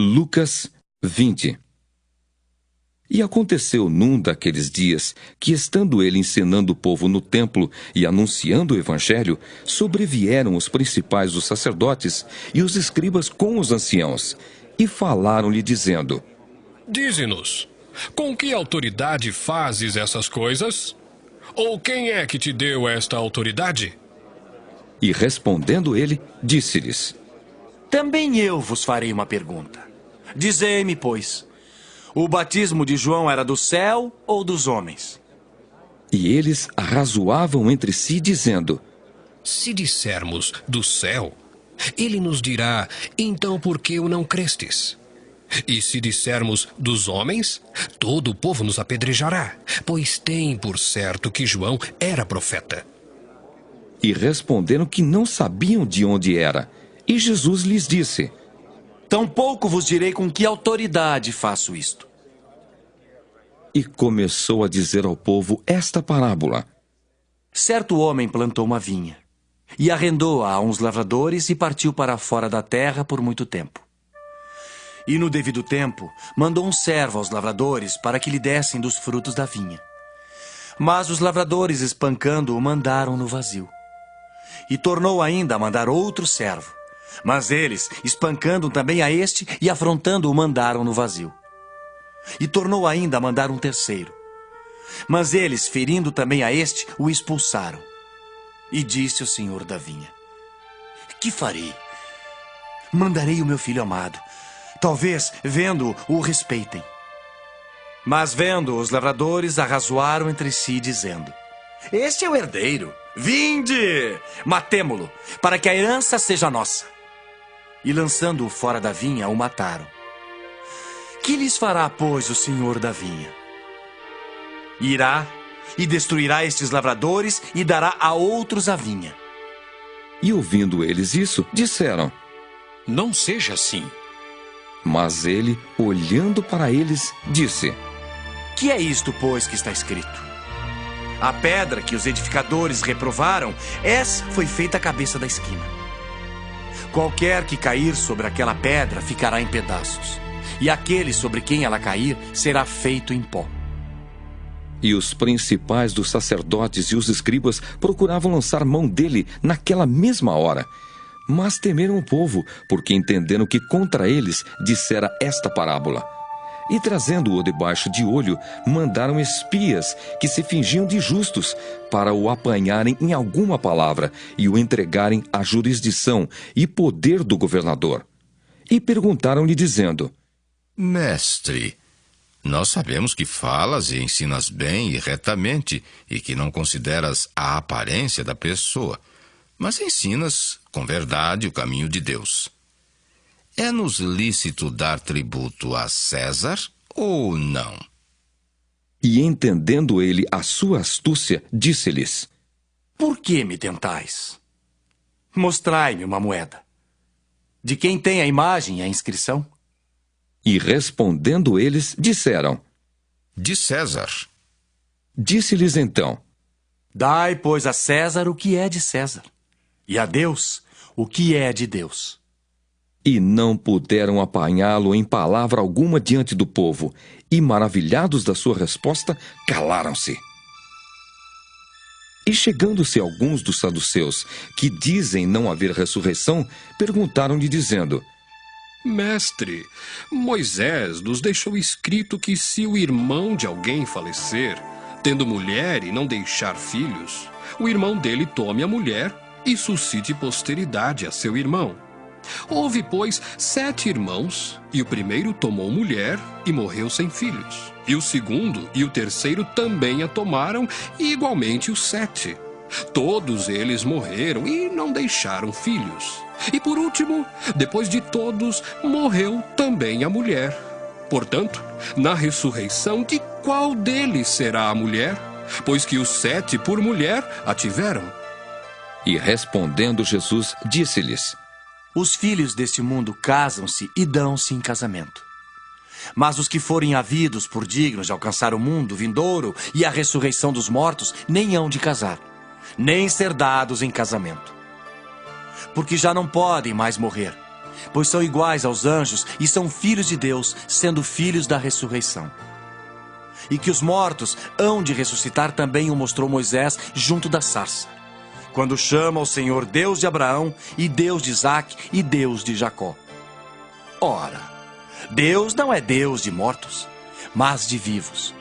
Lucas 20. E aconteceu num daqueles dias que, estando ele ensinando o povo no templo e anunciando o evangelho, sobrevieram os principais dos sacerdotes e os escribas com os anciãos, e falaram-lhe dizendo: Dize-nos, com que autoridade fazes essas coisas? Ou quem é que te deu esta autoridade? E respondendo ele, disse-lhes: Também eu vos farei uma pergunta. Dizei-me, pois, o batismo de João era do céu ou dos homens? E eles arrazoavam entre si, dizendo: Se dissermos do céu, ele nos dirá, então por que o não crestes? E se dissermos dos homens, todo o povo nos apedrejará, pois tem por certo que João era profeta. E responderam que não sabiam de onde era. E Jesus lhes disse: Tampouco vos direi com que autoridade faço isto. E começou a dizer ao povo esta parábola: Certo homem plantou uma vinha, e arrendou-a a uns lavradores e partiu para fora da terra por muito tempo. E no devido tempo, mandou um servo aos lavradores para que lhe dessem dos frutos da vinha. Mas os lavradores, espancando-o, mandaram-no vazio. E tornou ainda a mandar outro servo. Mas eles, espancando também a este e afrontando-o, mandaram-no vazio. E tornou ainda a mandar um terceiro. Mas eles, ferindo também a este, o expulsaram. E disse o senhor da vinha: Que farei? Mandarei o meu filho amado. Talvez, vendo-o, o respeitem. Mas vendo, os lavradores arrazoaram entre si, dizendo: Este é o herdeiro. Vinde, matemo-lo, para que a herança seja nossa. E lançando-o fora da vinha, o mataram. Que lhes fará, pois, o senhor da vinha? Irá e destruirá estes lavradores e dará a outros a vinha. E ouvindo eles isso, disseram: Não seja assim. Mas ele, olhando para eles, disse: Que é isto, pois, que está escrito? A pedra que os edificadores reprovaram, essa foi feita a cabeça da esquina. Qualquer que cair sobre aquela pedra ficará em pedaços, e aquele sobre quem ela cair será feito em pó. E os principais dos sacerdotes e os escribas procuravam lançar mão dele naquela mesma hora. Mas temeram o povo, porque entenderam que contra eles dissera esta parábola. E trazendo-o debaixo de olho, mandaram espias que se fingiam de justos para o apanharem em alguma palavra e o entregarem à jurisdição e poder do governador. E perguntaram-lhe dizendo: Mestre, nós sabemos que falas e ensinas bem e retamente e que não consideras a aparência da pessoa, mas ensinas com verdade o caminho de Deus. É-nos lícito dar tributo a César ou não? E entendendo ele a sua astúcia, disse-lhes: Por que me tentais? Mostrai-me uma moeda. De quem tem a imagem e a inscrição? E respondendo eles, disseram: De César. Disse-lhes então: Dai, pois, a César o que é de César, e a Deus o que é de Deus. E não puderam apanhá-lo em palavra alguma diante do povo, e maravilhados da sua resposta, calaram-se. E chegando-se alguns dos saduceus, que dizem não haver ressurreição, perguntaram-lhe dizendo: Mestre, Moisés nos deixou escrito que se o irmão de alguém falecer, tendo mulher e não deixar filhos, o irmão dele tome a mulher e suscite posteridade a seu irmão. Houve, pois, 7 irmãos, e o primeiro tomou mulher e morreu sem filhos. E o segundo e o terceiro também a tomaram, e igualmente os 7. Todos eles morreram e não deixaram filhos. E por último, depois de todos, morreu também a mulher. Portanto, na ressurreição, de qual deles será a mulher? Pois que os 7 por mulher a tiveram. E respondendo Jesus, disse-lhes: Os filhos deste mundo casam-se e dão-se em casamento. Mas os que forem havidos por dignos de alcançar o mundo vindouro e a ressurreição dos mortos, nem hão de casar, nem ser dados em casamento. Porque já não podem mais morrer, pois são iguais aos anjos e são filhos de Deus, sendo filhos da ressurreição. E que os mortos hão de ressuscitar também o mostrou Moisés junto da sarça, quando chama o Senhor Deus de Abraão, e Deus de Isaque, e Deus de Jacó. Ora, Deus não é Deus de mortos, mas de vivos,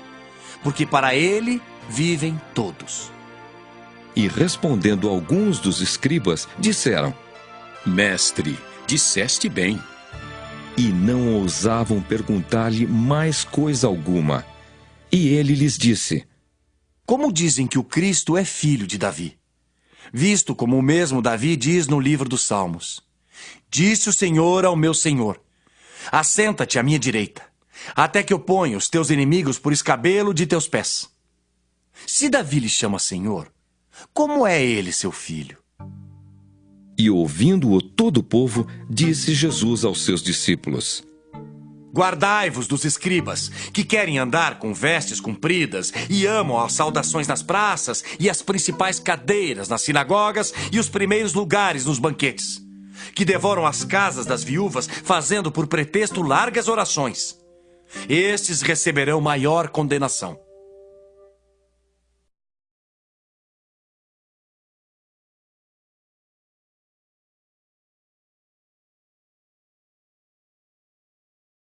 porque para ele vivem todos. E respondendo alguns dos escribas, disseram: Mestre, disseste bem. E não ousavam perguntar-lhe mais coisa alguma. E ele lhes disse: Como dizem que o Cristo é filho de Davi? Visto como o mesmo Davi diz no livro dos Salmos: Disse o Senhor ao meu Senhor: Assenta-te à minha direita, até que eu ponha os teus inimigos por escabelo de teus pés. Se Davi lhe chama Senhor, como é ele seu filho? E ouvindo-o todo o povo, disse Jesus aos seus discípulos: Guardai-vos dos escribas, que querem andar com vestes compridas e amam as saudações nas praças e as principais cadeiras nas sinagogas e os primeiros lugares nos banquetes, que devoram as casas das viúvas, fazendo por pretexto largas orações. Estes receberão maior condenação.